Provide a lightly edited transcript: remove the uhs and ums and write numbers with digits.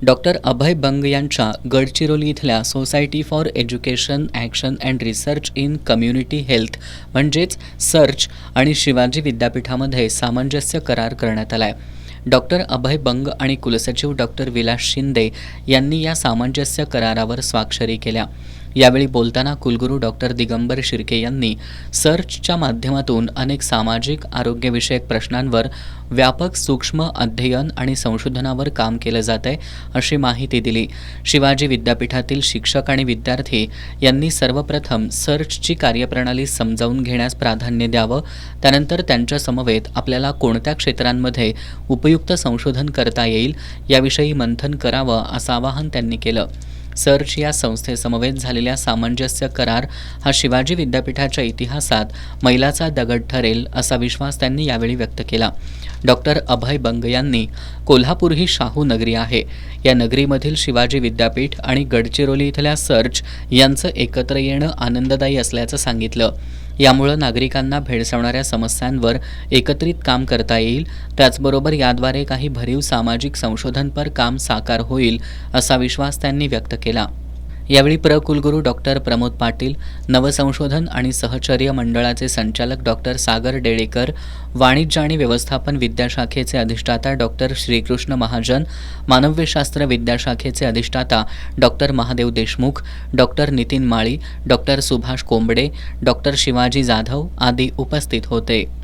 Doctor Abhay Bang यांच्या गडचिरोली इथल्या society for education action and research in community health म्हणजेच search आणि शिवाजी विद्यापीठामध्ये सामंजस्य करार करण्यात आला आहे. डॉक्टर अभय बंग आणि कुलसचिव डॉक्टर विलास शिंदे यांनी या सामंजस्य करारावर स्वाक्षरी केल्या. यावेळी बोलताना कुलगुरू डॉक्टर दिगंबर शिर्के यांनी सर्चच्या माध्यमातून अनेक सामाजिक आरोग्यविषयक प्रश्नांवर व्यापक सूक्ष्म अध्ययन आणि संशोधनावर काम केलं जात आहे अशी माहिती दिली. शिवाजी विद्यापीठातील शिक्षक आणि विद्यार्थी यांनी सर्वप्रथम सर्चची कार्यप्रणाली समजावून घेण्यास प्राधान्य द्यावं. त्यानंतर त्यांच्या समवेत आपल्याला कोणत्या क्षेत्रांमध्ये उपयुक्त संशोधन करता येईल याविषयी मंथन करावं असं आवाहन त्यांनी केलं. सर्च या संस्थेसमवेत झालेल्या सामंजस्य करार हा शिवाजी विद्यापीठाच्या इतिहासात मैलाचा दगड ठरेल असा विश्वास त्यांनी यावेळी व्यक्त केला. डॉक्टर अभय बंग यांनी कोल्हापूर ही शाहू नगरी आहे. या नगरीमधील शिवाजी विद्यापीठ आणि गडचिरोली इथल्या सर्च यांचं एकत्र येणं आनंददायी असल्याचं सांगितलं. यामुळं नागरिकांना भेडसावणाऱ्या समस्यांवर एकत्रित काम करता येईल. त्याचबरोबर याद्वारे काही भरीव सामाजिक संशोधनपर काम साकार होईल असा विश्वास त्यांनी व्यक्त केला. यावेळी कुलगुरू डॉक्टर प्रमोद पाटील, नवसंशोधन आणि सहचर्य मंडळाचे संचालक डॉक्टर सागर डेळेकर, वाणिज्य आणि व्यवस्थापन विद्याशाखेचे अधिष्ठाता डॉक्टर श्रीकृष्ण महाजन, मानवशास्त्र विद्याशाखेचे अधिष्ठाता डॉक्टर महादेव देशमुख, डॉक्टर नितीन माळी, डॉक्टर सुभाष कोंबडे, डॉक्टर शिवाजी जाधव आदी उपस्थित होते.